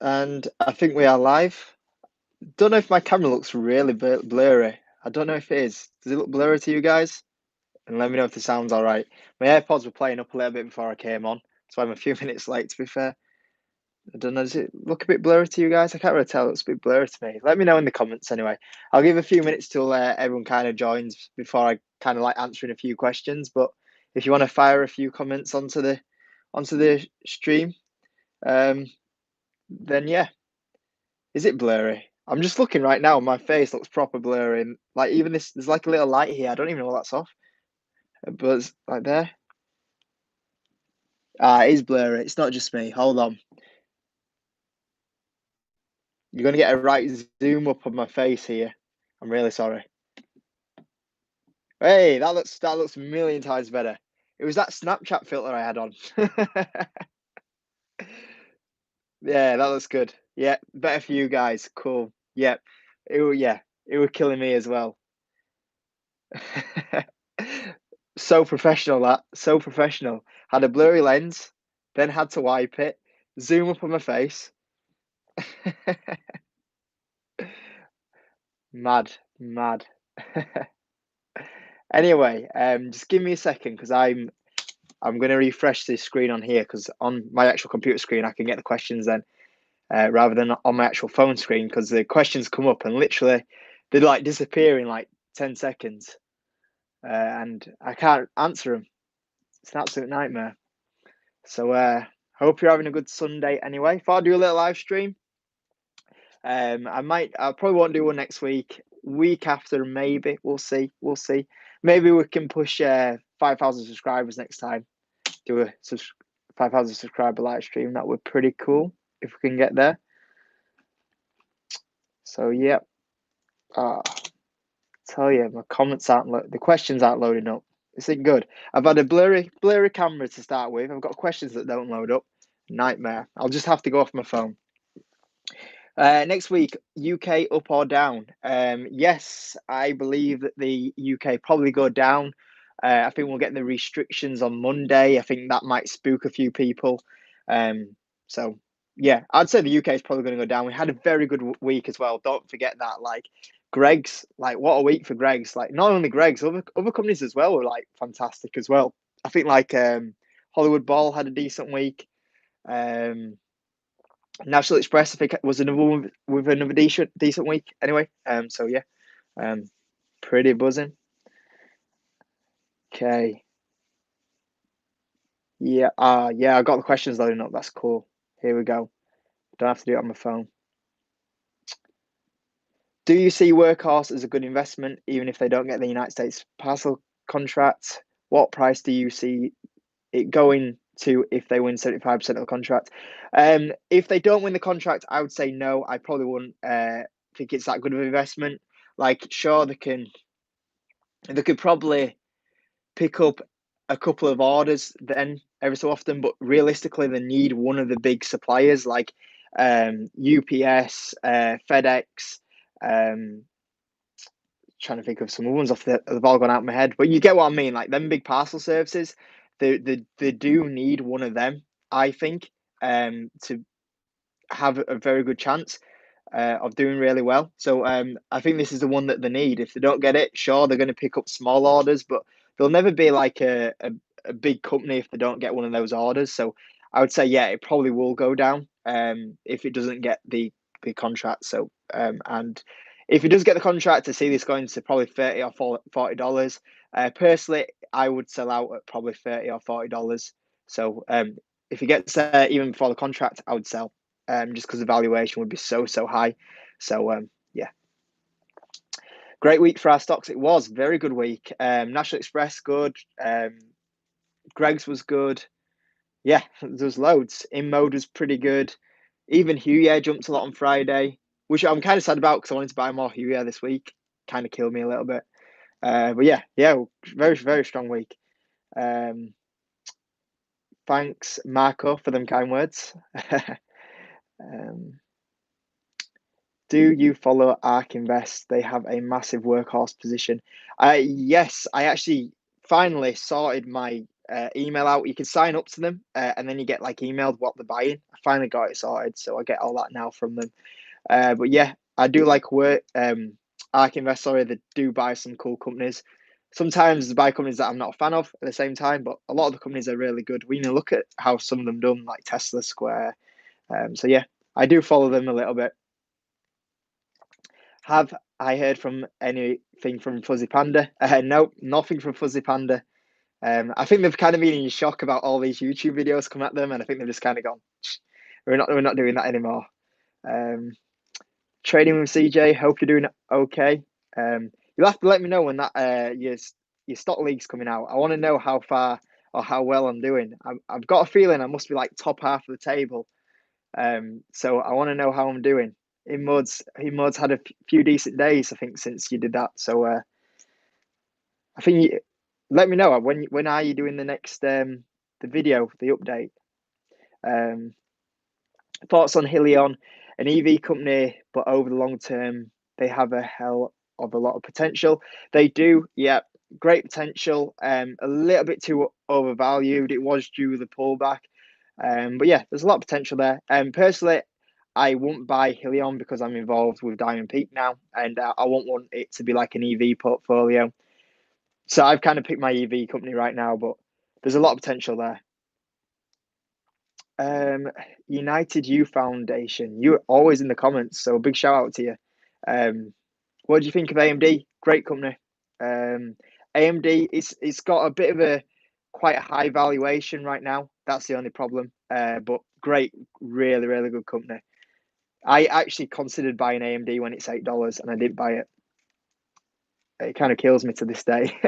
And I think we are live. Don't know if my camera looks really blurry. I don't know if it is. Does it look blurry to you guys? And let me know if the sound's all right. My AirPods were playing up a little bit before I came on, so I'm a few minutes late, to be fair. I don't know. Does it look a bit blurry to you guys? I can't really tell. It's a bit blurry to me. Let me know in the comments anyway. I'll give a few minutes till everyone kind of joins before I kind of like answering a few questions. But if you want to fire a few comments onto the stream, um, then yeah. Is it blurry? I'm just looking right now. My face looks proper blurry. And like even this, there's like a little light here. I don't even know what that's off. But it's like there. Ah, it is blurry. It's not just me. Hold on. You're gonna get a right zoom up on my face here. I'm really sorry. Hey, that looks a million times better. It was that Snapchat filter I had on. Yeah, that looks good. Yeah, better for you guys. Cool. Yeah, it was killing me as well. So professional that. So professional. Had a blurry lens, then had to wipe it, zoom up on my face. Mad, mad. Anyway, just give me a second because I'm going to refresh this screen on here because on my actual computer screen I can get the questions then rather than on my actual phone screen because the questions come up and literally they like disappear in like 10 seconds and I can't answer them. It's an absolute nightmare. So hope you're having a good Sunday anyway. If I do a little live stream, I probably won't do one next week. Week after, maybe. We'll see. We'll see. Maybe we can push 5,000 subscribers next time. Do a 5,000 subscriber live stream. That would be pretty cool if we can get there. So yeah, tell you, my comments aren't the questions aren't loading up. Is it good? I've had a blurry camera to start with. I've got questions that don't load up. Nightmare. I'll just have to go off my phone. Next week, UK up or down? Yes, I believe that the UK probably go down. I think we'll get the restrictions on Monday. I think that might spook a few people. So yeah, I'd say the UK is probably going to go down. We had a very good week as well. Don't forget that. Like Greg's, like what a week for Greg's. Like not only Greg's, other companies as well were like fantastic as well. I think like Hollywood Ball had a decent week. Um, National Express, I think, was another one with another decent week. Anyway, so yeah, um, pretty buzzing. Okay, yeah, yeah, I got the questions loading up. That's cool. Here we go. Don't have to do it on my phone. Do you see Workhorse as a good investment, even if they don't get the United States parcel contract? What price do you see it going to if they win 75% of the contract? If they don't win the contract, I would say no. I probably wouldn't think it's that good of an investment. Like, sure, they could probably pick up a couple of orders then every so often, but realistically, they need one of the big suppliers like UPS, FedEx. Um, Trying to think of some ones off they've all gone out of my head, but you get what I mean. Like them big parcel services, they do need one of them. I think to have a very good chance of doing really well. So I think this is the one that they need. If they don't get it, sure, they're going to pick up small orders, but they'll never be like a big company if they don't get one of those orders. So I would say, yeah, it probably will go down if it doesn't get the contract. So and if it does get the contract, I see this going to probably $30 or $40. Personally, I would sell out at probably $30 or $40. So if he gets there even before the contract, I would sell just because the valuation would be so high. So yeah, great week for our stocks. It was very good week. National Express good. Greg's was good. Yeah, there's loads. InMode was pretty good. Even Huye jumped a lot on Friday, which I'm kind of sad about because I wanted to buy more Huye this week. Kind of killed me a little bit. But yeah, very strong week. Um, Thanks, Marco, for them kind words. um, Do you follow ARK Invest? They have a massive workhorse position. Yes, I actually finally sorted my email out. You can sign up to them, and then you get like emailed what they're buying. I finally got it sorted, so I get all that now from them. But yeah, I do like work. ARK Invest, sorry, they do buy some cool companies. Sometimes they buy companies that I'm not a fan of at the same time, but a lot of the companies are really good. We even look at how some of them done, like Tesla, Square. So yeah, I do follow them a little bit. Have I heard from anything from Fuzzy Panda? No, nothing from Fuzzy Panda. I think they've kind of been in shock about all these YouTube videos come at them, and I think they've just kind of gone, we're not doing that anymore. Um, Trading with CJ. Hope you're doing okay. You'll have to let me know when that your stock league's coming out. I want to know how far or how well I'm doing. I've got a feeling I must be like top half of the table. So I want to know how I'm doing. Imod's had a few decent days, I think, since you did that. So I think let me know when are you doing the next the video, the update. Um, Thoughts on Helion, an EV company, but over the long term, they have a hell of a lot of potential. They do, yeah, great potential. A little bit too overvalued. It was due the pullback. But yeah, there's a lot of potential there. Personally, I won't buy Helion because I'm involved with Diamond Peak now, and I won't want it to be like an EV portfolio. So I've kind of picked my EV company right now, but there's a lot of potential there. United U Foundation. You're always in the comments, so big shout out to you. What do you think of AMD? Great company. AMD, it's got a bit of a quite a high valuation right now. That's the only problem. But great, really, really good company. I actually considered buying AMD when it's $8, and I didn't buy it. It kind of kills me to this day.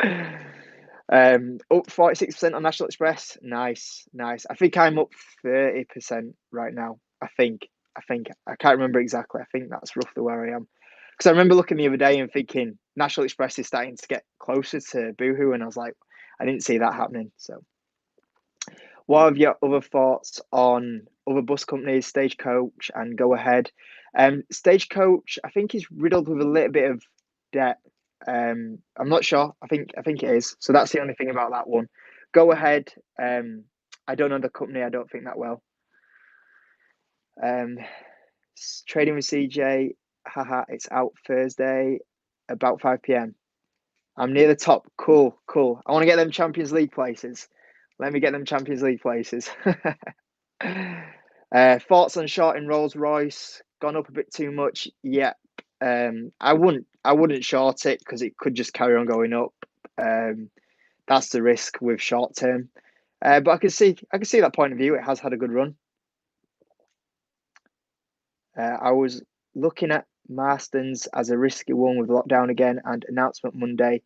Up 46% on National Express. Nice, nice. I think I'm up 30% right now. I think. I can't remember exactly. I think that's roughly where I am. Because I remember looking the other day and thinking National Express is starting to get closer to Boohoo, and I was like, I didn't see that happening. So, what are your other thoughts on other bus companies, Stagecoach and Go Ahead? Stagecoach, I think, is riddled with a little bit of debt. I'm not sure. I think it is. So that's the only thing about that one. Go Ahead. I don't know the company. I don't think that well. Um, Trading with CJ. Haha, it's out Thursday about 5 p.m. I'm near the top. Cool, cool. I want to get them Champions League places. Let me get them Champions League places. Thoughts on shorting Rolls Royce? Gone up a bit too much. Yeah. I wouldn't short it because it could just carry on going up. That's the risk with short term. But I can see that point of view. It has had a good run. I was looking at Marston's as a risky one with lockdown again and announcement Monday,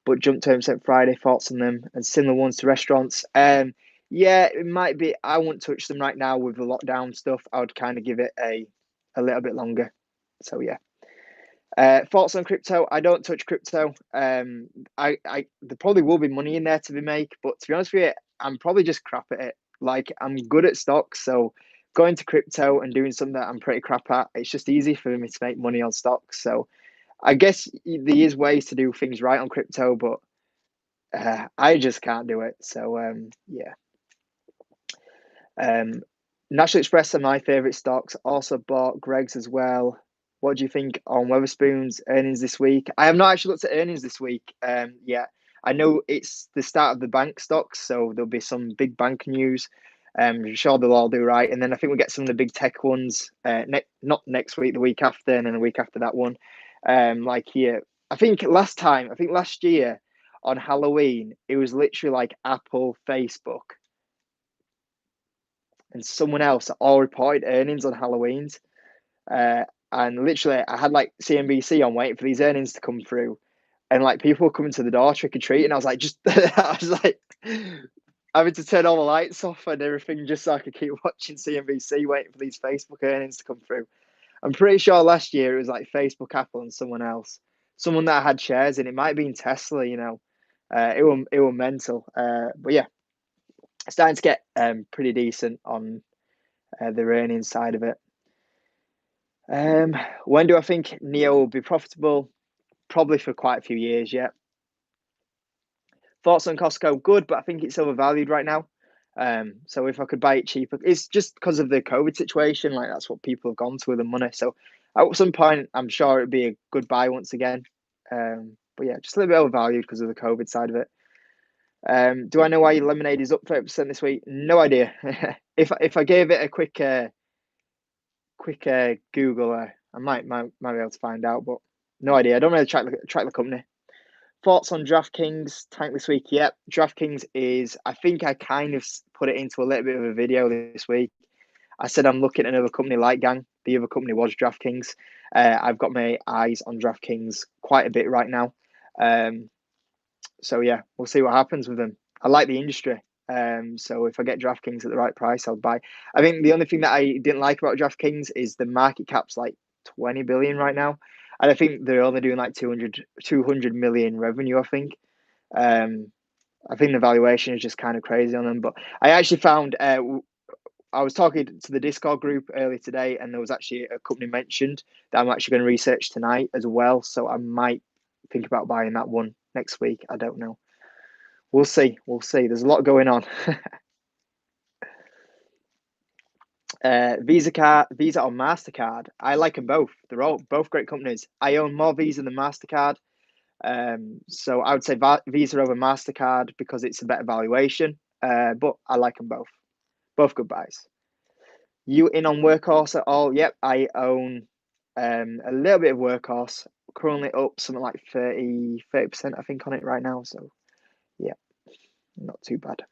but jumped 10% Friday. Thoughts on them and similar ones to restaurants. Yeah, it might be. I wouldn't touch them right now with the lockdown stuff. I would kind of give it a little bit longer. So yeah. Thoughts on crypto? I don't touch crypto. There probably will be money in there to be made, but to be honest with you, I'm probably just crap at it. Like I'm good at stocks, so going to crypto and doing something that I'm pretty crap at, it's just easy for me to make money on stocks. So I guess there is ways to do things right on crypto, but I just can't do it. So yeah. Um, National Express are my favourite stocks. Also bought Greg's as well. What do you think on Weatherspoon's earnings this week? I have not actually looked at earnings this week. Yeah, I know it's the start of the bank stocks, so there'll be some big bank news. I'm sure they'll all do right, and then I think we'll get some of the big tech ones. Not next week, the week after, and then the week after that one. Like here, I think last year on Halloween, it was literally like Apple, Facebook, and someone else that all reported earnings on Halloween's. And literally, I had like CNBC on waiting for these earnings to come through, and like people were coming to the door trick or treat, and I was like, I was like having to turn all the lights off and everything just so I could keep watching CNBC, waiting for these Facebook earnings to come through. I'm pretty sure last year it was like Facebook, Apple, and someone else, someone that had shares in. It might have been Tesla, it were mental. But yeah, starting to get pretty decent on the earnings side of it. When do I think Neo will be profitable? Probably for quite a few years yet. Thoughts on Costco? Good, but I think it's overvalued right now. So if I could buy it cheaper, it's just because of the COVID situation. Like that's what people have gone to with the money. So at some point, I'm sure it'd be a good buy once again. But yeah, just a little bit overvalued because of the COVID side of it. Do I know why lemonade is up 30% this week? No idea. If I gave it a quick Google, I might be able to find out, but no idea. I don't really track the company. Thoughts on DraftKings tank this week? Yep, DraftKings is. I think I kind of put it into a little bit of a video this week. I said I'm looking at another company like Gang. The other company was DraftKings. I've got my eyes on DraftKings quite a bit right now. So yeah, we'll see what happens with them. I like the industry. So if I get DraftKings at the right price, I'll buy. I think the only thing that I didn't like about DraftKings is the market cap's like 20 billion right now. And I think they're only doing like 200 million revenue, I think. I think the valuation is just kind of crazy on them. But I actually found, I was talking to the Discord group earlier today, and there was actually a company mentioned that I'm actually going to research tonight as well. So I might think about buying that one next week. I don't know. We'll see. We'll see. There's a lot going on. Visa or Mastercard. I like them both. They're all both great companies. I own more Visa than Mastercard. So I would say Visa over Mastercard because it's a better valuation. But I like them both. Both good buys. You in on Workhorse at all? Yep, I own a little bit of Workhorse. Currently up something like 30% I think on it right now. So yeah, not too bad.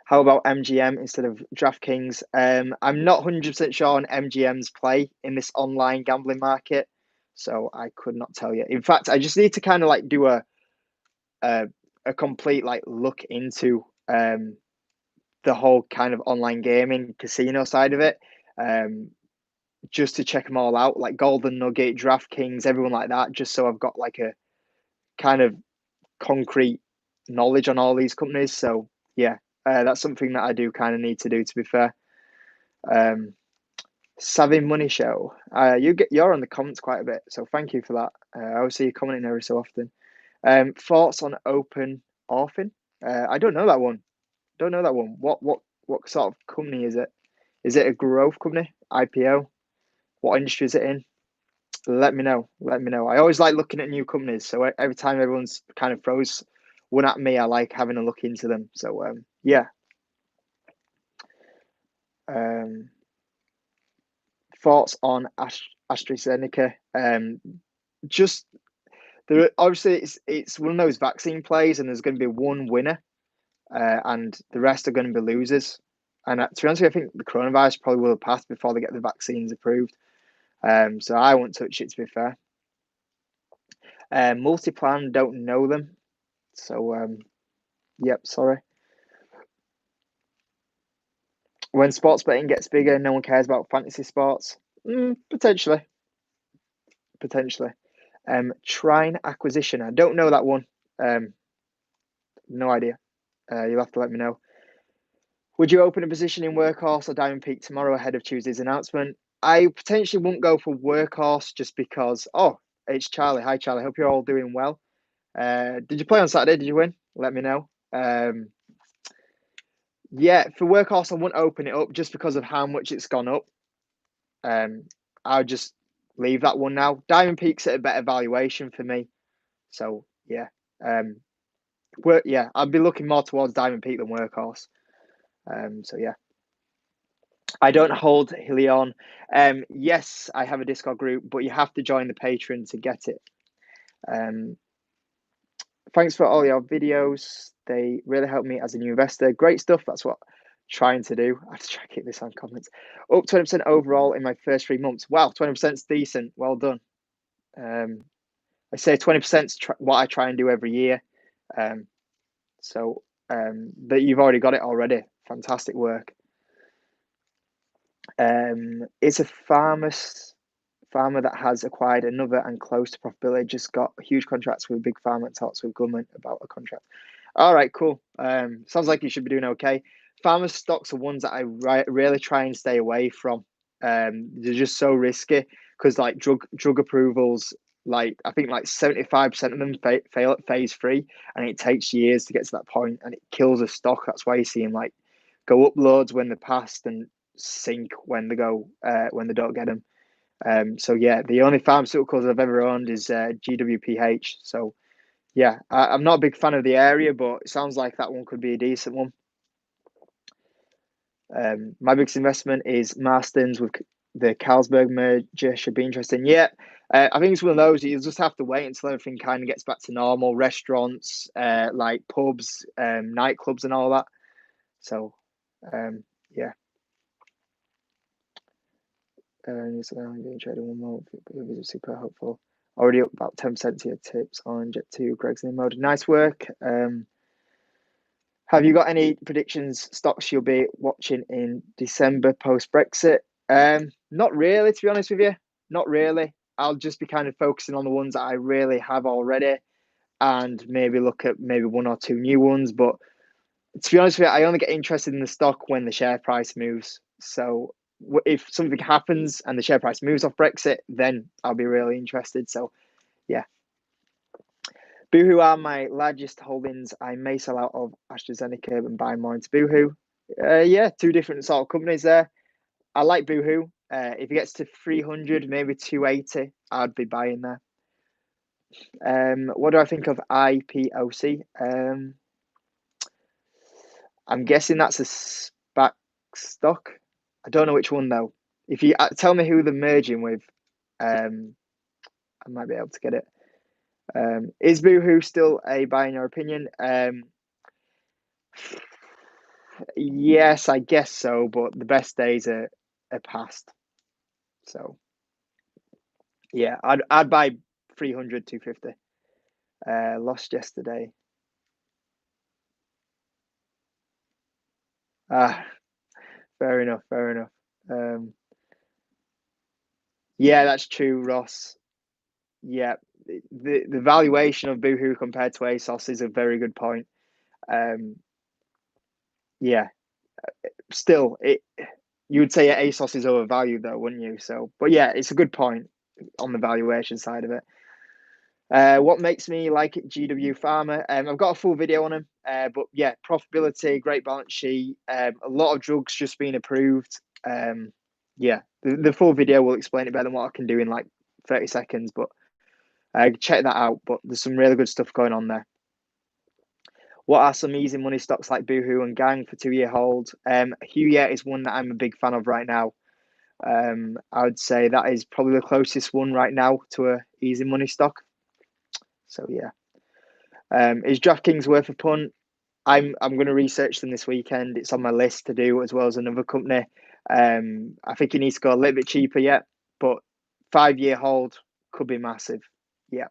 How about MGM instead of DraftKings? I'm not 100% sure on MGM's play in this online gambling market, so I could not tell you. In fact, I just need to kind of like do a complete like look into the whole kind of online gaming casino side of it, just to check them all out, like Golden Nugget, DraftKings, everyone like that, just so I've got like a kind of concrete knowledge on all these companies. So yeah, that's something that I do kind of need to do. To be fair, Savvy Money Show, you're on the comments quite a bit, so thank you for that. I always see you commenting every so often. Thoughts on Open Orphan? I don't know that one. Don't know that one. What sort of company is it? Is it a growth company? IPO? What industry is it in? Let me know. Let me know. I always like looking at new companies. So every time everyone's kind of throws one at me, I like having a look into them. So yeah. Thoughts on AstraZeneca? Just there. Obviously, it's one of those vaccine plays, and there's going to be one winner, and the rest are going to be losers. And to be honest with you, I think the coronavirus probably will pass before they get the vaccines approved. So I won't touch it, to be fair. Multiplan, don't know them. So, yep, sorry. When sports betting gets bigger, no one cares about fantasy sports. Potentially. Potentially. Trine Acquisition, I don't know that one. No idea. You'll have to let me know. Would you open a position in Workhorse or Diamond Peak tomorrow ahead of Tuesday's announcement? I potentially wouldn't go for Workhorse just because. Oh, it's Charlie. Hi, Charlie. Hope you're all doing well. Did you play on Saturday? Did you win? Let me know. Yeah, for Workhorse, I wouldn't open it up just because of how much it's gone up. I'll just leave that one now. Diamond Peak's at a better valuation for me. So yeah. I'd be looking more towards Diamond Peak than Workhorse. So yeah. I don't hold Helion. Yes, I have a Discord group, but you have to join the Patreon to get it. Thanks for all your videos. They really help me as a new investor. Great stuff. That's what I'm trying to do. I have to try to keep this on comments. Up 20% overall in my first 3 months. Wow, 20% is decent. Well done. I say 20% is what I try and do every year. But you've already got it already. Fantastic work. It's a farmer that has acquired another and close to profitability. Just got huge contracts with big pharma and talks with government about a contract. All right, cool. Sounds like you should be doing okay. Farmer stocks are ones that I really try and stay away from. They're just so risky because like drug approvals, Like I think like 75% of them fail at phase three, and it takes years to get to that point, and it kills a stock. That's why you see them like go up loads when they're passed and sink when they go when they don't get them. So yeah, the only pharmaceuticals I've ever owned is GWPH. So yeah, I'm not a big fan of the area, but it sounds like that one could be a decent one. My biggest investment is Marston's with the Carlsberg merger. Should be interesting. Yeah, I think it's one of those you'll just have to wait until everything kind of gets back to normal. Restaurants, like pubs, nightclubs, and all that. So, yeah. It's doing trading 1 month. It was super helpful. Already up about 10% to your tips on Jet2. Greg's in mode. Nice work. Have you got any predictions stocks you'll be watching in December post Brexit? Not really, to be honest with you. Not really. I'll just be kind of focusing on the ones that I really have already, and maybe look at maybe one or two new ones. But to be honest with you, I only get interested in the stock when the share price moves. So if something happens and the share price moves off Brexit, then I'll be really interested. So yeah. Boohoo are my largest holdings. I may sell out of AstraZeneca and buy more into Boohoo. Yeah, two different sort of companies there. I like Boohoo. If it gets to 300, maybe 280, I'd be buying there. What do I think of IPOC? I'm guessing that's a SPAC stock. I don't know which one though. If you tell me who they're merging with, I might be able to get it. Is Boohoo still a buy in your opinion? Yes, I guess so, but the best days are past. So yeah, I'd buy 300, 250. Lost yesterday. Ah, fair enough, fair enough. Um, yeah, that's true, Ross. Yeah, the valuation of Boohoo compared to ASOS is a very good point. Um, yeah, still, it you would say ASOS is overvalued though, wouldn't you? So, but yeah, it's a good point on the valuation side of it. What makes me like GW Pharma? I've got a full video on them, but yeah, profitability, great balance sheet, a lot of drugs just being approved. Yeah, the full video will explain it better than what I can do in like 30 seconds, but check that out. But there's some really good stuff going on there. What are some easy money stocks like Boohoo and Gang for 2 year hold? Huya is one that I'm a big fan of right now. I would say that is probably the closest one right now to a easy money stock. So yeah. Is DraftKings worth a punt? I'm going to research them this weekend. It's on my list to do as well as another company. I think it needs to go a little bit cheaper yet, but 5 year hold could be massive. Yeah.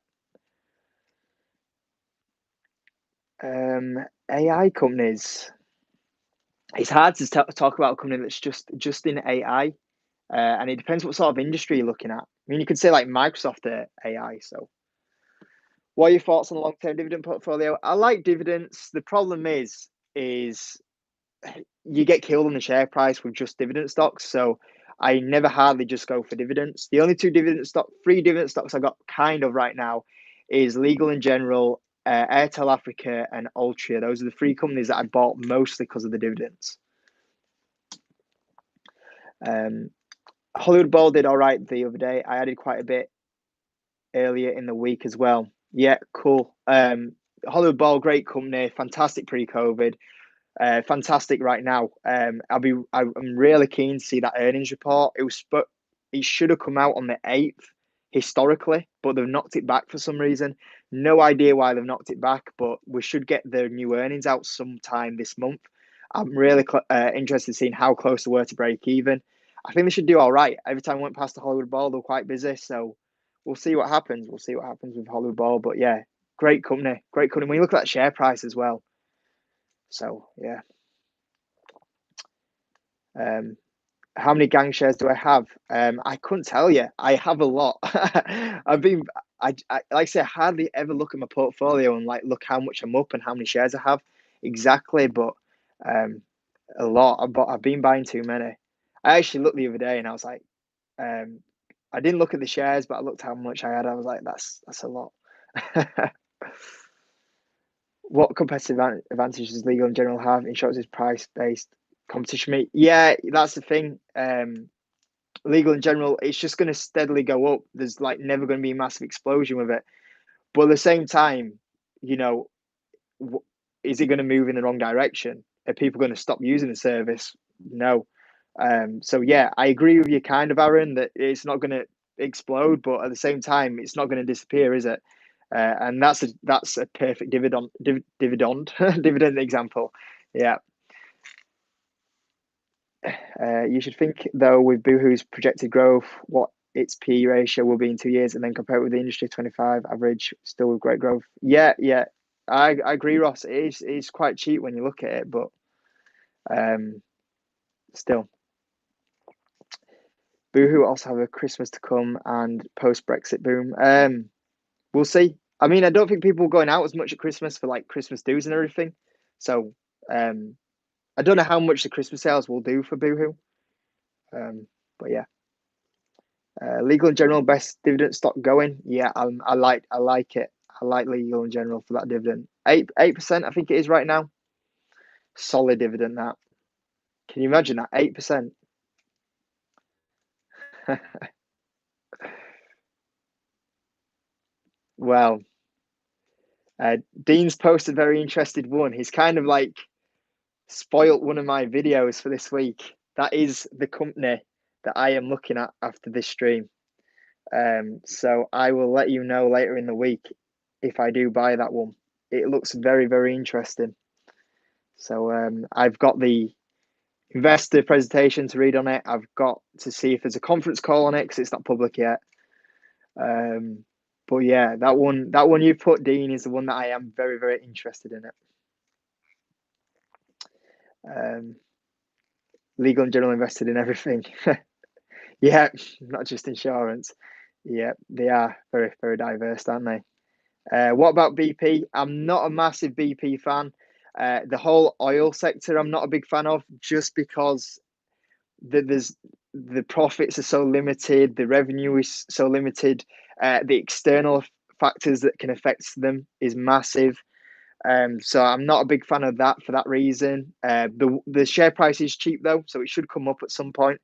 AI companies. It's hard to talk about a company that's just in AI, and it depends what sort of industry you're looking at. I mean, you could say like Microsoft AI. So, what are your thoughts on the long term dividend portfolio? I like dividends. The problem is you get killed on the share price with just dividend stocks. So I never hardly just go for dividends. The only three dividend stocks I got kind of right now is Legal in General, Airtel Africa, and Altria. Those are the three companies that I bought mostly because of the dividends. Hollywood Bowl did all right the other day. I added quite a bit earlier in the week as well. Yeah, cool. Hollywood Bowl, great company, fantastic pre-COVID. Fantastic right now. I'm really keen to see that earnings report. It should have come out on the 8th historically, but they've knocked it back for some reason. No idea why they've knocked it back, but we should get the new earnings out sometime this month. I'm really interested in seeing how close they were to break even. I think they should do all right. Every time I went past the Hollywood Bowl, they were quite busy, so we'll see what happens. We'll see what happens with Hollywood Bowl, but yeah, great company, great company. When you look at that share price as well, so yeah. Um, how many gang shares do I have? I couldn't tell you. I have a lot. I like I say, I hardly ever look at my portfolio and like look how much I'm up and how many shares I have exactly, but um, a lot. I've been buying too many. I actually looked the other day and I was like, um, I didn't look at the shares, but I looked how much I had. I was like, that's a lot. What competitive advantage does Legal in General have? Insurance is price based competition. Yeah, that's the thing. Legal in General, it's just going to steadily go up. There's like never going to be a massive explosion with it. But at the same time, you know, is it going to move in the wrong direction? Are people going to stop using the service? No. So yeah, I agree with you, kind of, Aaron, that it's not going to explode, but at the same time, it's not going to disappear, is it? And that's a perfect dividend dividend example. Yeah. You should think though with Boohoo's projected growth, what its P ratio will be in 2 years, and then compare it with the industry 25 average, still with great growth. Yeah, yeah, I agree, Ross. It's quite cheap when you look at it, but um, still, Boohoo also have a Christmas to come and post Brexit boom. We'll see. I mean, I don't think people are going out as much at Christmas for like Christmas dues and everything. So I don't know how much the Christmas sales will do for Boohoo. But yeah. Legal in General, best dividend stock going. Yeah, I like it. I like Legal in General for that dividend. 8%, I think it is right now. Solid dividend that. Can you imagine that? 8%. Well, Dean's posted a very interested one. He's kind of like spoilt one of my videos for this week. That is the company that I am looking at after this stream. So I will let you know later in the week if I do buy that one. It looks very, very interesting. So I've got the investor presentation to read on it. I've got to see if there's a conference call on it because it's not public yet. But yeah, that one you put, Dean, is the one that I am very, very interested in it. Legal and General invested in everything. Yeah, not just insurance. Yeah, they are very, very diverse, aren't they? What about BP? I'm not a massive BP fan. The whole oil sector, I'm not a big fan of, just because there's the profits are so limited, the revenue is so limited, the external factors that can affect them is massive. So I'm not a big fan of that for that reason. The share price is cheap though, so it should come up at some point.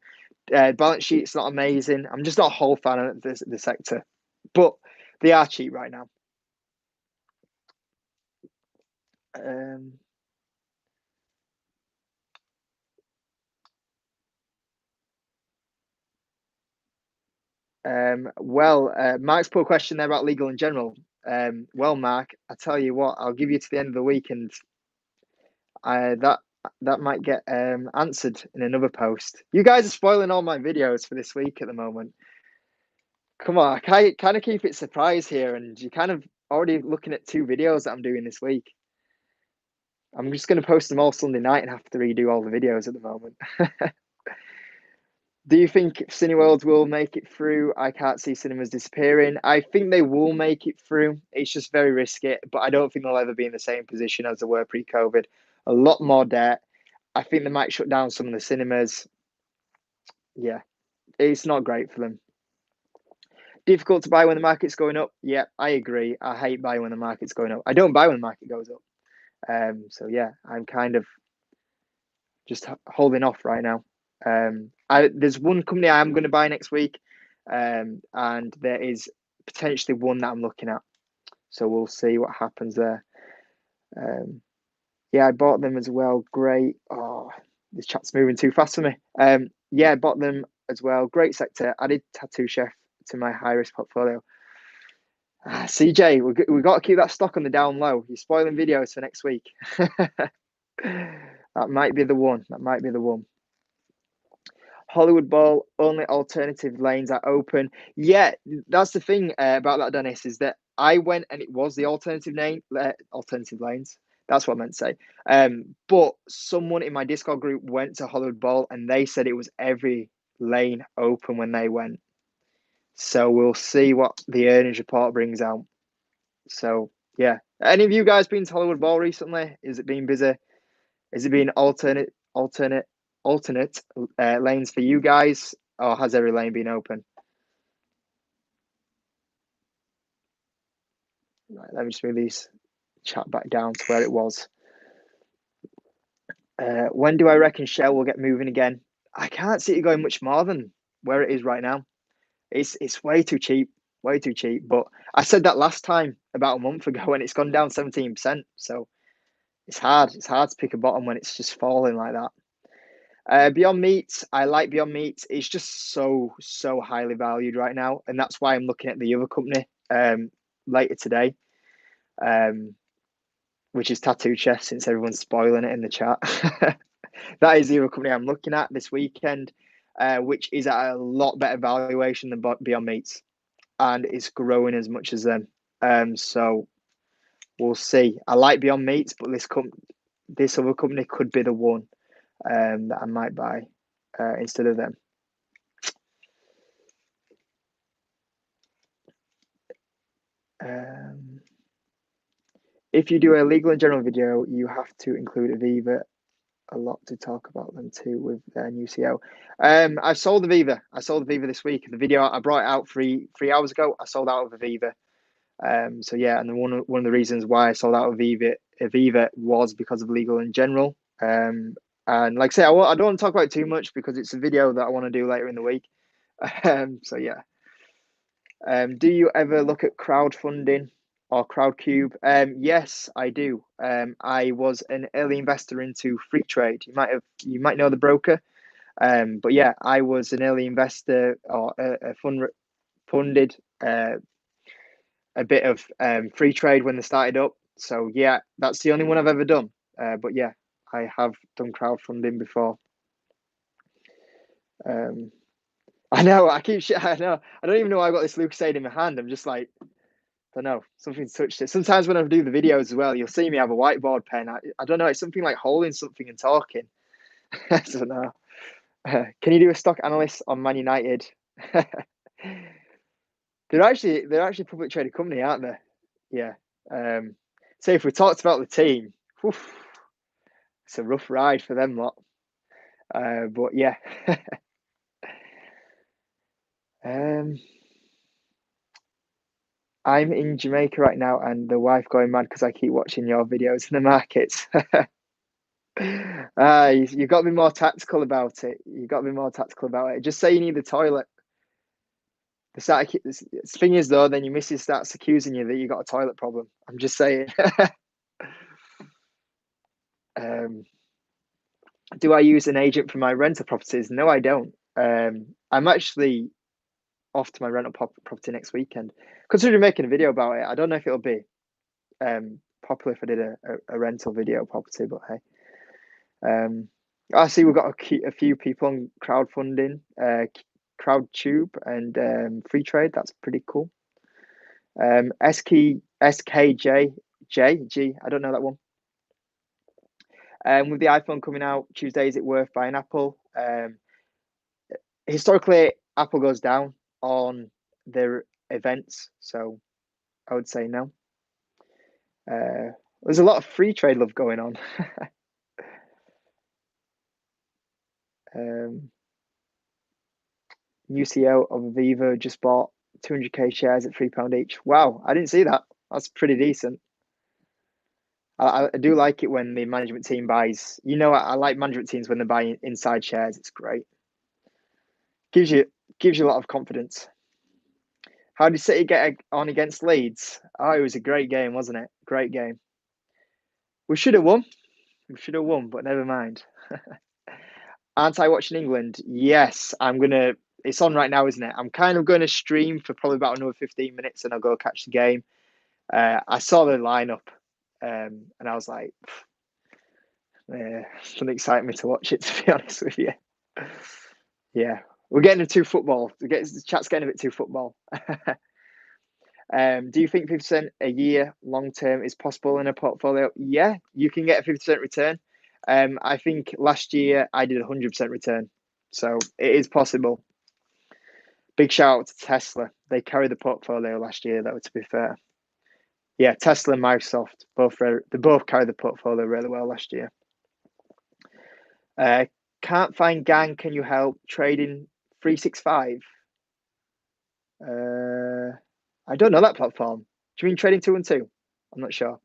Balance sheet's not amazing. I'm just not a whole fan of the sector, but they are cheap right now. Um, Mark's put a question there about Legal in General. Well, Mark, I tell you what, I'll give you to the end of the week, and that might get answered in another post. You guys are spoiling all my videos for this week at the moment. Come on, I kind of keep it surprise here, and you're kind of already looking at 2 videos that I'm doing this week. I'm just going to post them all Sunday night and have to redo all the videos at the moment. Do you think Cineworld will make it through? I can't see cinemas disappearing. I think they will make it through. It's just very risky, but I don't think they'll ever be in the same position as they were pre-COVID. A lot more debt. I think they might shut down some of the cinemas. Yeah, it's not great for them. Difficult to buy when the market's going up. Yeah, I agree. I hate buying when the market's going up. I don't buy when the market goes up. So yeah, I'm kind of just holding off right now. There's one company I am going to buy next week, and there is potentially one that I'm looking at. So we'll see what happens there. Yeah, I bought them as well. Great. Oh, this chat's moving too fast for me. Yeah, I bought them as well. Great sector. Added Tattoo Chef to my high risk portfolio. CJ, we've got to keep that stock on the down low. You're spoiling videos for next week. That might be the one. That might be the one. Hollywood Bowl, only alternative lanes are open. Yeah, that's the thing about that, Dennis, is that I went and it was the alternative lanes. That's what I meant to say. But someone in my Discord group went to Hollywood Bowl and they said it was every lane open when they went. So we'll see what the earnings report brings out. So yeah, any of you guys been to Hollywood Bowl recently? Is it been busy? Is it been alternate lanes for you guys, or has every lane been open? Right, let me just move these chat back down to where it was. When do I reckon Shell will get moving again? I can't see it going much more than where it is right now. It's way too cheap, way too cheap. But I said that last time about a month ago, and it's gone down 17%. So it's hard. It's hard to pick a bottom when it's just falling like that. Beyond Meat, I like Beyond Meat. It's just so highly valued right now, and that's why I'm looking at the other company later today, which is Tattoo Chef. Since everyone's spoiling it in the chat, that is the other company I'm looking at this weekend, which is at a lot better valuation than Beyond Meat, and it's growing as much as them. So we'll see. I like Beyond Meat, but this other company could be the one that I might buy instead of them. If you do a legal and general video, you have to include Aviva a lot to talk about them too with their new CEO. I sold Aviva. I sold Aviva this week. The video I brought it out three hours ago. I sold out of Aviva. So yeah, and one of the reasons why I sold out of Aviva was because of legal in general. And like I say, I don't want to talk about it too much because it's a video that I want to do later in the week. So yeah. Do you ever look at crowdfunding or Crowdcube? Yes, I do. I was an early investor into Free Trade. You might know the broker. But yeah, I was an early investor or funded a bit of Free Trade when they started up. So yeah, that's the only one I've ever done. But yeah, I have done crowdfunding before. I know. I know. I don't even know why I got this Lucasade in my hand. I'm just like, I don't know. Something's touched it. Sometimes when I do the videos as well, you'll see me have a whiteboard pen. I don't know. It's something like holding something and talking. I don't know. Can you do a stock analyst on Man United? they're actually a public traded company, aren't they? Yeah. So if we talked about the team, it's a rough ride for them lot. But yeah. I'm in Jamaica right now, and the wife going mad because I keep watching your videos in the markets. You got to be more tactical about it. You got to be more tactical about it. Just say you need the toilet. The thing is though, then your missus starts accusing you that you got a toilet problem. I'm just saying. Do I use an agent for my rental properties? No, I don't. I'm actually off to my rental property next weekend. Considering making a video about it, I don't know if it'll be popular if I did a rental video property, but hey. I see we've got a few people on crowdfunding, Crowdtube and Free Trade. That's pretty cool. SKJG, I don't know that one. With the iPhone coming out Tuesday, is it worth buying Apple? Historically, Apple goes down on their events, so I would say no. There's a lot of free trade love going on. New CEO of Aviva just bought 200k shares at £3 each. Wow, I didn't see that. That's pretty decent. I do like it when the management team buys. I like management teams when they buy inside shares. It's great. Gives you a lot of confidence. How did City get on against Leeds? Oh, it was a great game, wasn't it? Great game. We should have won. But never mind. Aren't I watching England? Yes, I'm gonna. It's on right now, isn't it? I'm kind of going to stream for probably about another 15 minutes, and I'll go catch the game. I saw the lineup, and I was like, it doesn't excite me to watch it, to be honest with you. Yeah, we're getting into football. The chat's getting a bit too football. Do you think 50% a year long term is possible in a portfolio? Yeah, you can get a 50% return. I think last year I did a 100% return, so it is possible. Big shout out to Tesla. They carried the portfolio last year, though, to be fair. Yeah, Tesla and Microsoft they both carried the portfolio really well last year. Can't find Gang. Can you help? Trading 365. I don't know that platform. Do you mean trading 212? I'm not sure.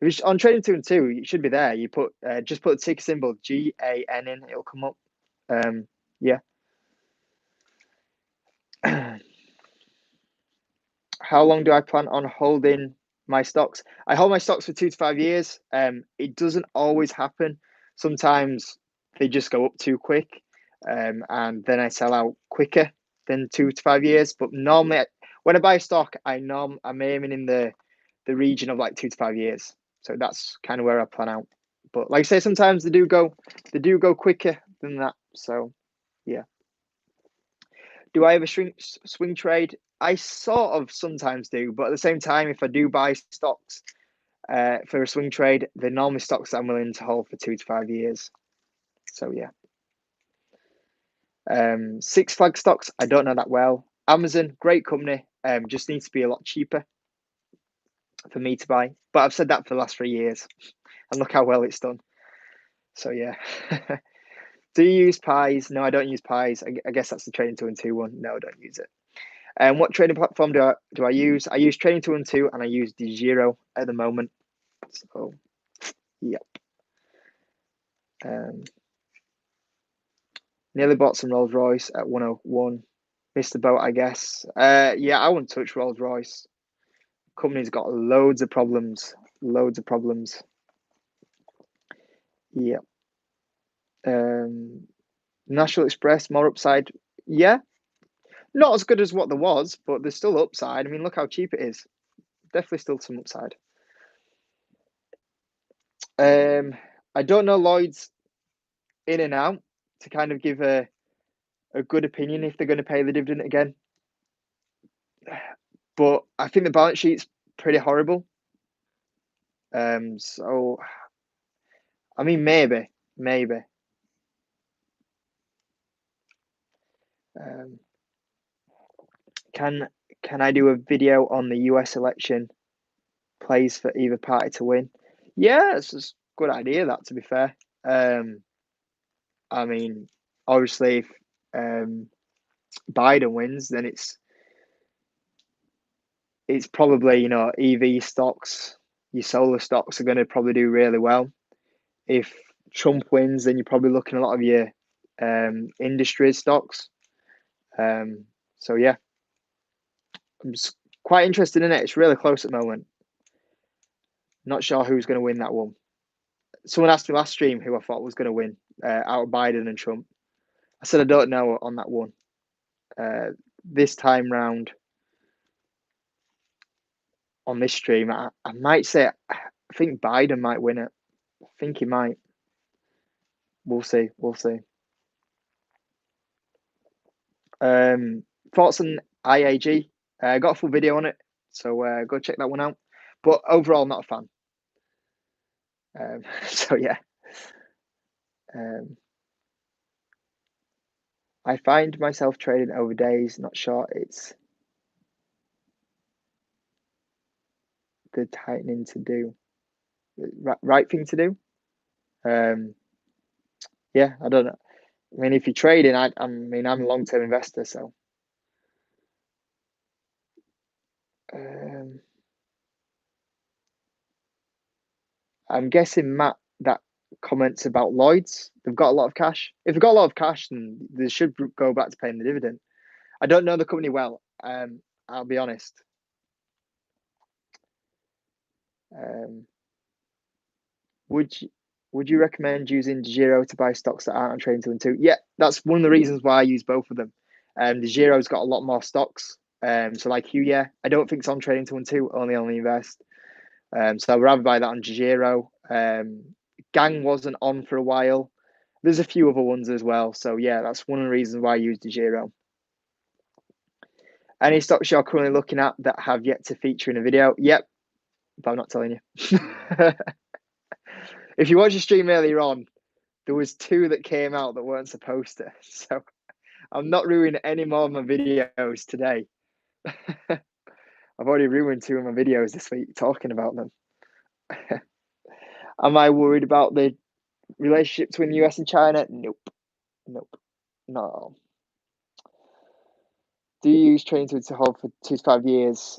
If it's on trading 212, it should be there. You put just put the ticker symbol GAN in, it'll come up. Yeah. How long do I plan on holding my stocks? I hold my stocks for 2 to 5 years. It doesn't always happen. Sometimes they just go up too quick, and then I sell out quicker than 2 to 5 years. But normally, when I buy a stock, I'm aiming in the region of like 2 to 5 years. So that's kind of where I plan out. But like I say, sometimes they do go quicker than that. So yeah. Do I ever swing trade? I sort of sometimes do, but at the same time, if I do buy stocks for a swing trade, they're normally stocks that I'm willing to hold for 2 to 5 years. So yeah. Six Flag stocks, I don't know that well. Amazon, great company, just needs to be a lot cheaper for me to buy. But I've said that for the last 3 years, and look how well it's done. So yeah. Do you use pies? No, I don't use pies. I guess that's the trading 212 one. No, I don't use it. What trading platform do I use? I use Trading 212 and I use DeGiro at the moment. So, yep. Nearly bought some Rolls Royce at 101. Missed the boat, I guess. Yeah, I wouldn't touch Rolls Royce. Company's got loads of problems. Loads of problems. Yep. National Express, more upside. Yeah, not as good as what there was, but there's still upside. I mean, look how cheap it is. Definitely still some upside. I don't know Lloyd's in and out to kind of give a good opinion if they're going to pay the dividend again. But I think the balance sheet's pretty horrible. So I mean, maybe. Um, can I do a video on the US election plays for either party to win? Yeah, it's a good idea. That, to be fair. I mean, obviously, if Biden wins, then it's probably EV stocks, your solar stocks are going to probably do really well. If Trump wins, then you're probably looking at a lot of your industry stocks. So yeah, I'm just quite interested in it. It's really close at the moment. Not sure who's going to win that one. Someone asked me last stream who I thought was going to win out of Biden and Trump. I said I don't know on that one. This time round on this stream, I might say I think Biden might win it. I think he might. We'll see. Thoughts on IAG? I got a full video on it, so go check that one out. But overall, not a fan. So yeah. I find myself trading over days, not short. It's the tightening to do, right thing to do. Yeah, I don't know. I mean, if you're trading, I mean, I'm a long-term investor, so. I'm guessing Matt that comments about Lloyd's. They've got a lot of cash. If they've got a lot of cash, then they should go back to paying the dividend. I don't know the company well. I'll be honest. Would you recommend using DeGiro to buy stocks that aren't on Trading 212? Yeah, that's one of the reasons why I use both of them. DeGiro's got a lot more stocks. So like you, yeah, I don't think it's on Trading 212, only invest. So I'd rather buy that on DeGiro. Gang wasn't on for a while. There's a few other ones as well. So yeah, that's one of the reasons why I use DeGiro. Any stocks you're currently looking at that have yet to feature in a video? Yep, but I'm not telling you. If you watched the stream earlier on, there was 2 that came out that weren't supposed to. So I'm not ruining any more of my videos today. I've already ruined 2 of my videos this week talking about them. Am I worried about the relationship between the US and China? Nope, not at all. Do you use Trading to hold for 2 to 5 years?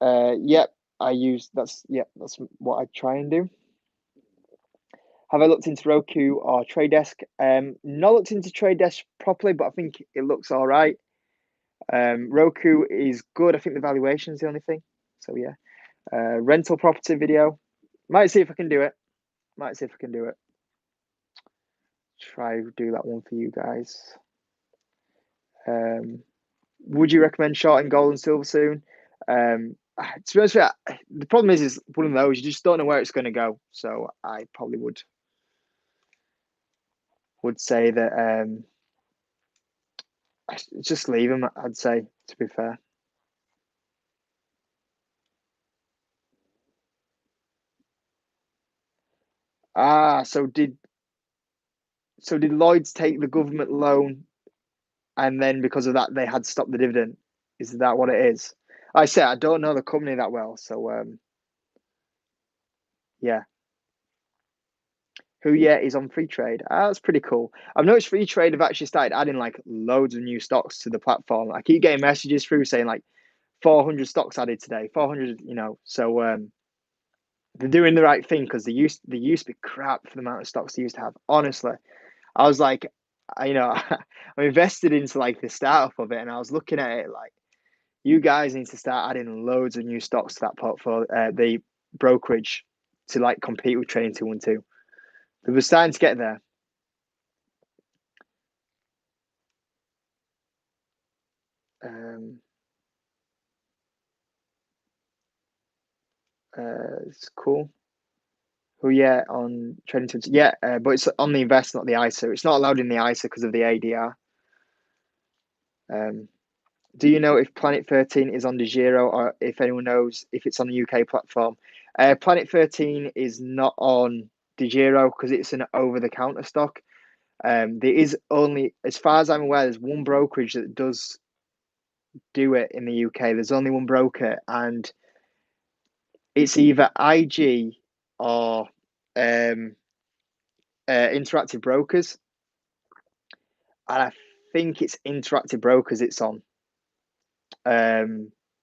Yep, that's what I try and do. Have I looked into Roku or Trade Desk? Not looked into Trade Desk properly, but I think it looks all right. Roku is good. I think the valuation is the only thing. So yeah, rental property video. Might see if I can do it. Might see if I can do it. Try do that one for you guys. Would you recommend shorting gold and silver soon? To be honest with you, the problem is one of those you just don't know where it's going to go. So I probably would say that just leave them. I'd say, to be fair. Ah, so did Lloyd's take the government loan, and then because of that they had to stop the dividend? Is that what it is? I say I don't know the company that well, so yeah. Who yeah is on free trade. Ah, that's pretty cool. I've noticed free trade have actually started adding like loads of new stocks to the platform. I keep getting messages through saying like 400 stocks added today, 400. So they're doing the right thing because they used to be crap for the amount of stocks they used to have. Honestly, I was like, I'm invested into like the startup of it, and I was looking at it like, you guys need to start adding loads of new stocks to that portfolio, the brokerage, to like compete with Trading 212. They were starting to get there. Um, it's cool. Oh yeah, on Trading 212. Yeah, but it's on the invest, not the ISA. It's not allowed in the ISA because of the ADR. Um, do you know if Planet 13 is on DeGiro, or if anyone knows if it's on the UK platform? Planet 13 is not on DeGiro because it's an over-the-counter stock. There is only, as far as I'm aware, there's one brokerage that does do it in the UK. There's only one broker, and it's either IG or um, Interactive Brokers. And I think it's Interactive Brokers it's on.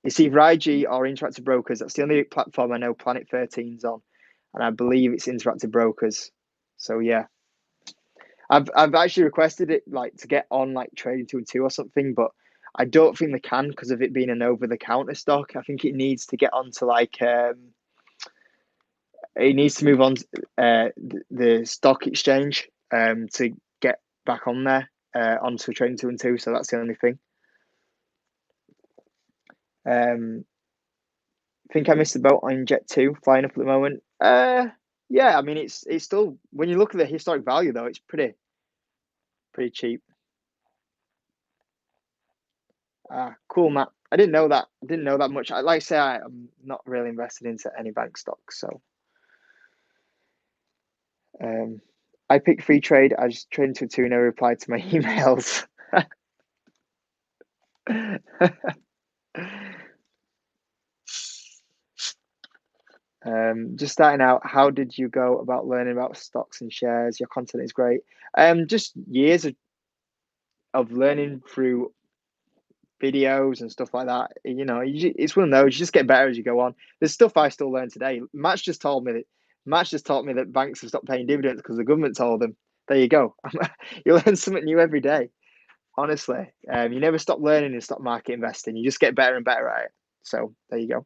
It's either IG or Interactive Brokers. That's the only platform I know Planet 13's on, and I believe it's Interactive Brokers. So yeah, I've actually requested it like to get on like Trading 212 or something, but I don't think they can because of it being an over the counter stock. I think it needs to get onto like it needs to move on to, the stock exchange to get back on there onto Trading 212. So that's the only thing. Um, I think I missed the boat on Jet 2 flying up at the moment. Yeah, I mean it's still, when you look at the historic value though, it's pretty cheap. Ah, cool, Matt. I didn't know that. I didn't know that much. Like I say, I'm not really invested into any bank stocks, so um, I picked free trade. I just traded to two, never replied to my emails. Just starting out, how did you go about learning about stocks and shares? Your content is great. Just years of learning through videos and stuff like that. It's one of those. You just get better as you go on. There's stuff I still learn today. Match just taught me that banks have stopped paying dividends because the government told them. There you go. You learn something new every day. Honestly, you never stop learning in stock market investing. You just get better and better at it. So there you go.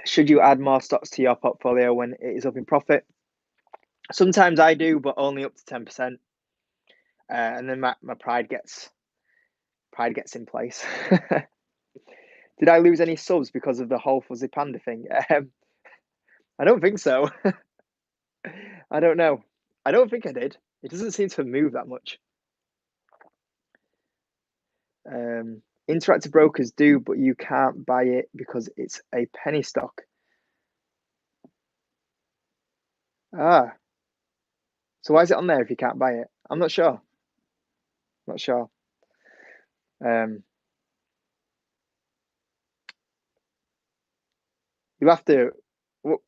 Should you add more stocks to your portfolio when it is up in profit? Sometimes I do, but only up to 10%. And then my pride gets in place. Did I lose any subs because of the whole fuzzy panda thing? I don't think so. I don't know. I don't think I did. It doesn't seem to move that much. Interactive brokers do, but you can't buy it because it's a penny stock. Ah, so why is it on there if you can't buy it? I'm not sure. Not sure. Um, you have to. What,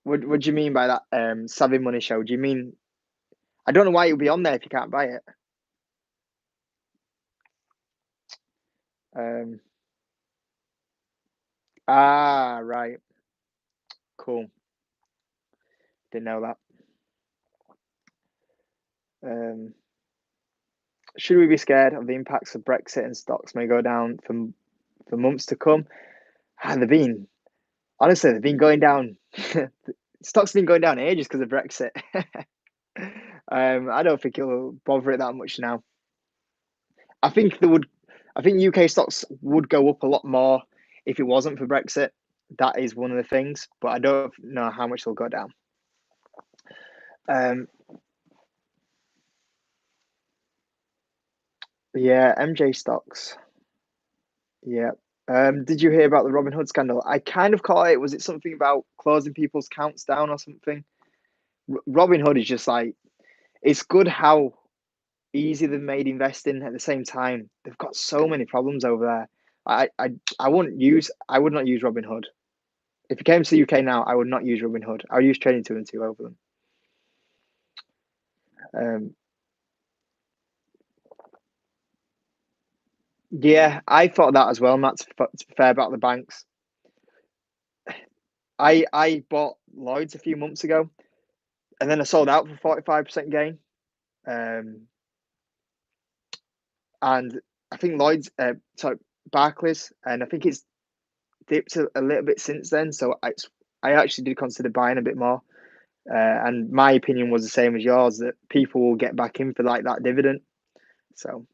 what do you mean by that? Savvy Money Show. Do you mean I don't know why it would be on there if you can't buy it? Um, right. Cool. Didn't know that. Um, should we be scared of the impacts of Brexit and stocks may go down for months to come? They've been honestly they've been going down. Stocks have been going down ages because of Brexit. I don't think it'll bother it that much now. I think there would. I think UK stocks would go up a lot more if it wasn't for Brexit. That is one of the things, but I don't know how much they'll go down. Um, yeah, MJ stocks. Yeah. Did you hear about the Robin Hood scandal? I kind of caught it. Was it something about closing people's accounts down or something? Robin Hood is just like it's good how easy they've made investing. At the same time, they've got so many problems over there. I I would not use Robin Hood. If it came to the UK now, I would not use Robin Hood. I would use Trading 2 and 2 over them. Um, yeah, I thought that as well, Matt. To be fair about the banks, I bought Lloyd's a few months ago, and then I sold out for 45% gain. Um, and I think sorry, Barclays, and I think it's dipped a little bit since then. So I actually did consider buying a bit more. And my opinion was the same as yours that people will get back in for like that dividend. So,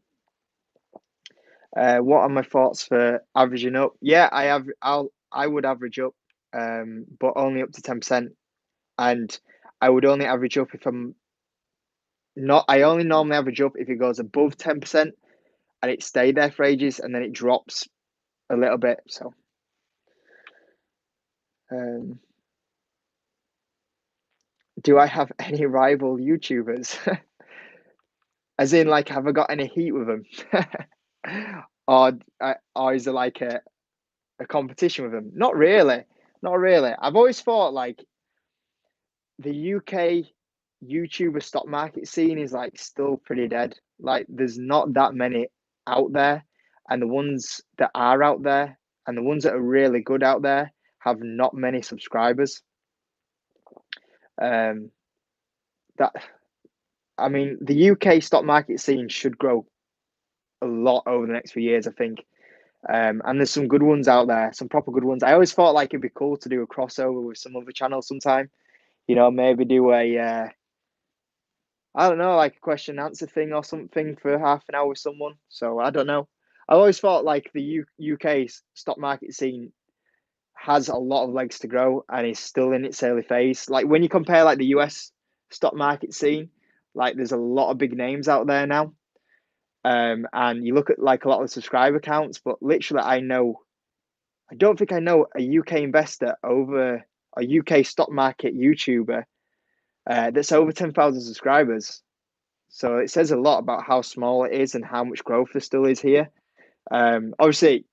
what are my thoughts for averaging up? Yeah, I would average up, but only up to 10%, and I would only average up if I'm not. I only normally average up if it goes above 10% and it stayed there for ages, and then it drops a little bit. So, um, do I have any rival YouTubers? As in, like, have I got any heat with them? Or is there like a competition with them? Not really. Not really. I've always thought like the UK YouTuber stock market scene is like still pretty dead. Like there's not that many out there, and the ones that are out there and the ones that are really good out there have not many subscribers. Um, that I mean, the UK stock market scene should grow a lot over the next few years, I think. And there's some good ones out there, some proper good ones. I always thought like it'd be cool to do a crossover with some other channels sometime. Maybe do I don't know, like a question and answer thing or something for half an hour with someone. So I don't know. I always thought like the UK stock market scene has a lot of legs to grow and is still in its early phase. Like when you compare like the US stock market scene, like there's a lot of big names out there now. And you look at like a lot of the subscriber counts, but literally I don't think I know a UK investor over a UK stock market YouTuber that's over 10,000 subscribers. So it says a lot about how small it is and how much growth there still is here. Obviously,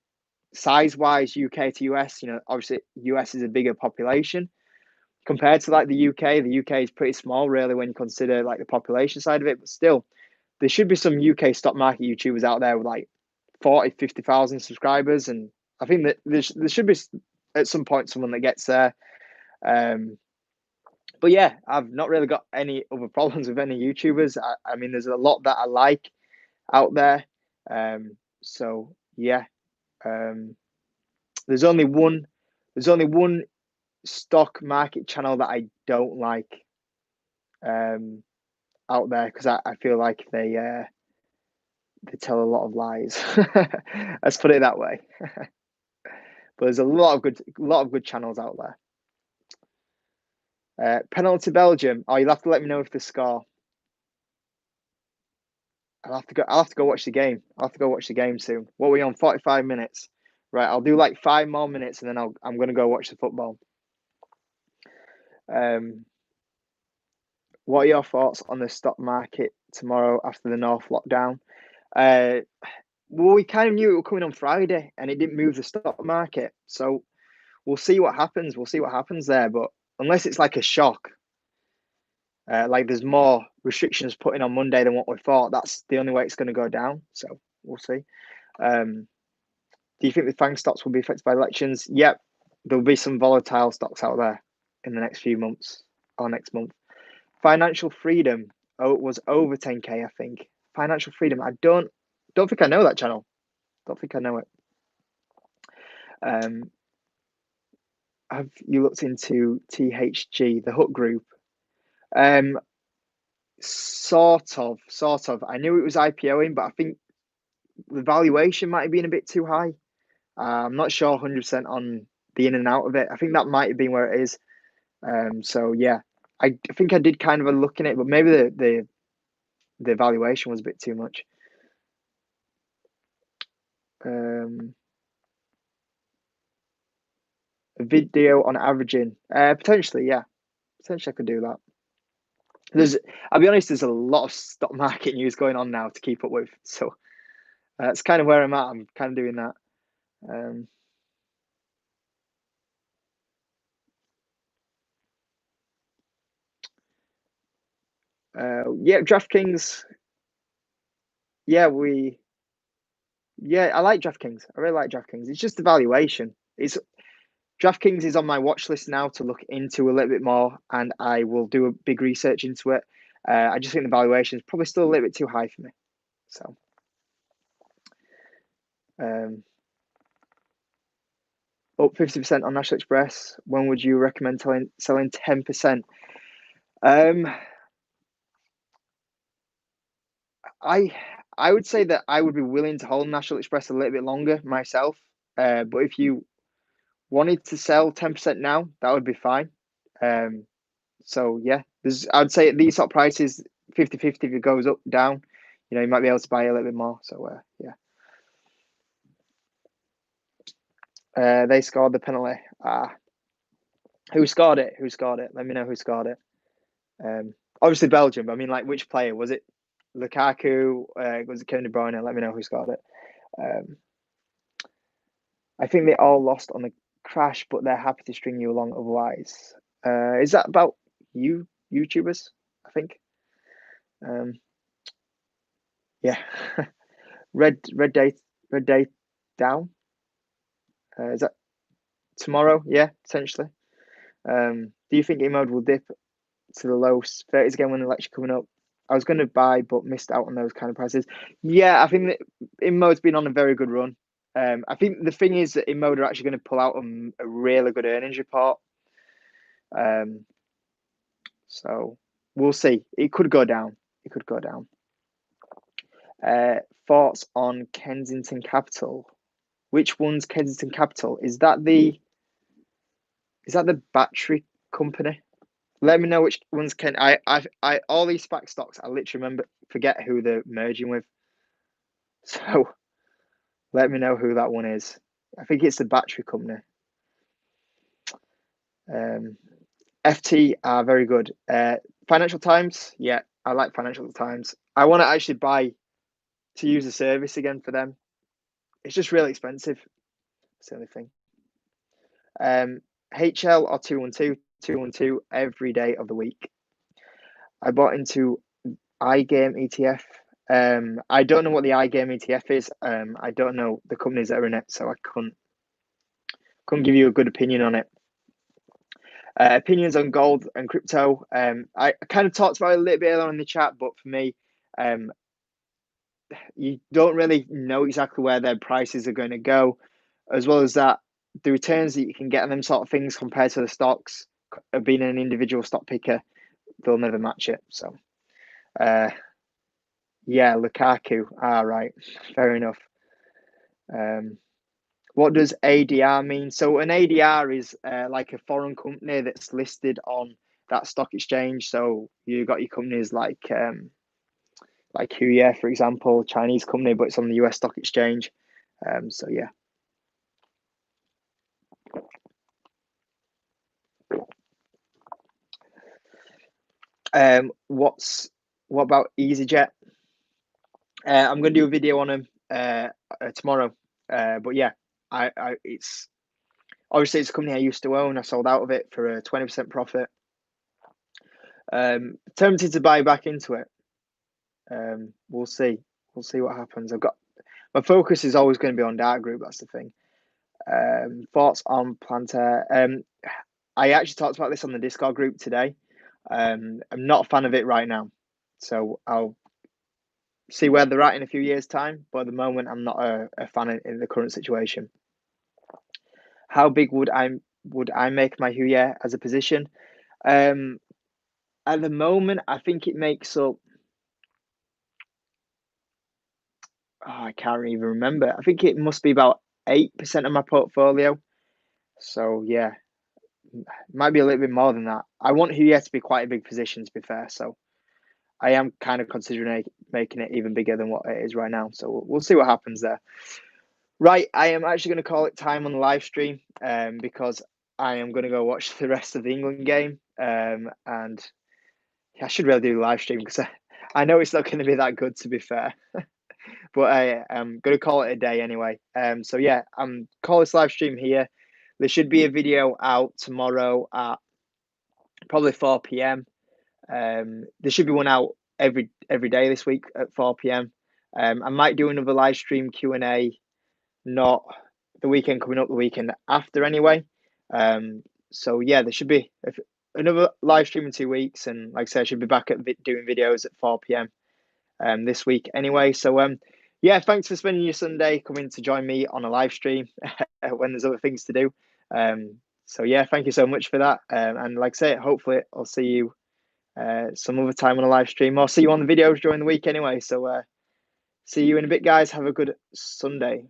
size wise, UK to US, obviously US is a bigger population compared to like the UK. The UK is pretty small, really, when you consider like the population side of it. But still, there should be some UK stock market YouTubers out there with like 40, 50,000 subscribers. And I think that there should be at some point someone that gets there. Um, but yeah, I've not really got any other problems with any YouTubers. I mean, there's a lot that I like out there. So yeah, um, there's only one. There's only one stock market channel that I don't like um, out there because I feel like they tell a lot of lies. Let's put it that way. But there's a lot of good channels out there. Penalty Belgium. Oh, you'll have to let me know if the score. I'll have to go watch the game. I'll have to go watch the game soon. What are we on? 45 minutes. Right, I'll do like 5 more minutes and then I'm gonna go watch the football. Um, what are your thoughts on the stock market tomorrow after the North lockdown? Uh, well, we kind of knew it was coming on Friday and it didn't move the stock market. So we'll see what happens. We'll see what happens there. But unless it's like a shock, like there's more restrictions put in on Monday than what we thought, that's the only way it's going to go down. So we'll see. Um, Do you think the FANG stocks will be affected by elections? Yep, there'll be some volatile stocks out there in the next few months or next month. Financial freedom. Oh, it was over 10k, I think. Financial freedom. I don't think I know that channel. Don't think I know it. Have you looked into THG, the Hut Group? Sort of. I knew it was IPOing, but I think the valuation might have been a bit too high. I'm not sure 100% on the in and out of it. I think that might have been where it is. So yeah, I think I did kind of a look in it, but maybe the valuation was a bit too much. A video on averaging, potentially, yeah, potentially I could do that. I'll be honest, there's a lot of stock market news going on now to keep up with, so that's kind of where I'm at. I'm kind of doing that. Yeah, DraftKings. Yeah, I like DraftKings. I really like DraftKings. It's just the valuation. It's DraftKings is on my watch list now to look into a little bit more, and I will do a big research into it. I just think the valuation is probably still a little bit too high for me. So, up 50% on National Express. When would you recommend selling 10%? I would say that I would be willing to hold National Express a little bit longer myself. But if you wanted to sell 10% now, that would be fine. So yeah, I'd say at these top prices, 50-50 if it goes up, down, you might be able to buy a little bit more. So yeah. They scored the penalty. Who scored it? Who scored it? Let me know who scored it. Obviously Belgium, but I mean, like, which player was it? Lukaku? Was it Kevin De Bruyne? Let me know who scored it. I think they all lost on the crash, but they're happy to string you along otherwise. Is that about YouTubers? I think. Yeah. Red day down. Is that tomorrow? Yeah, potentially. Do you think E-mode will dip to the low 30s again when the election coming up? I was going to buy, but missed out on those kind of prices. Yeah, I think that InMode's been on a very good run. I think the thing is that InMode are actually going to pull out a really good earnings report. So we'll see. It could go down. It could go down. Thoughts on Kensington Capital? Which one's Kensington Capital? Is that the battery company? Let me know which ones can I all these SPAC stocks I literally forget who they're merging with. So let me know who that one is. I think it's the battery company. FT are very good. Financial Times, yeah, I like Financial Times. I want to actually buy to use the service again for them. It's just really expensive. That's the only thing. HL or 212 every day of the week. I bought into iGame ETF. I don't know what the iGame ETF is. I don't know the companies that are in it, so I couldn't give you a good opinion on it. Opinions on gold and crypto. I kind of talked about it a little bit earlier in the chat, but for me, you don't really know exactly where their prices are going to go, as well as that the returns that you can get on them sort of things compared to the stocks of being an individual stock picker, they'll never match it. So, yeah, Lukaku. Right, fair enough. What does ADR mean? So an ADR is like a foreign company that's listed on that stock exchange. So you got your companies like Huya, for example, Chinese company, but it's on the US stock exchange. So yeah. What about EasyJet? I'm going to do a video on them tomorrow. But yeah, it's obviously it's a company I used to own. I sold out of it for a 20% profit. Tempted to buy back into it. We'll see. We'll see what happens. my focus is always going to be on data group. That's the thing. Thoughts on Plantair? I actually talked about this on the Discord group today. I'm not a fan of it right now, so I'll see where they're at in a few years' time. But at the moment, I'm not a fan in the current situation. How big would I make my Huye as a position? Um, at the moment, I think it makes up. Oh, I can't even remember. I think it must be about 8% of my portfolio. So yeah, might be a little bit more than that. I want Huye to be quite a big position, to be fair. So I am kind of considering making it even bigger than what it is right now. So we'll see what happens there. Right, I am actually going to call it time on the live stream because I am going to go watch the rest of the England game. And I should really do the live stream because I know it's not going to be that good, to be fair. But I am going to call it a day anyway. So yeah, I'm call this live stream here. There should be a video out tomorrow at probably 4 p.m. There should be one out every day this week at 4 p.m. I might do another live stream Q&A, not the weekend coming up, the weekend after anyway. So yeah, there should be another live stream in 2 weeks, and like I said, I should be back at doing videos at 4 p.m. This week anyway. So yeah, thanks for spending your Sunday coming to join me on a live stream when there's other things to do. So yeah, thank you so much for that. And like I say, hopefully I'll see you some other time on a live stream, or see you on the videos during the week anyway. So see you in a bit, guys. Have a good Sunday.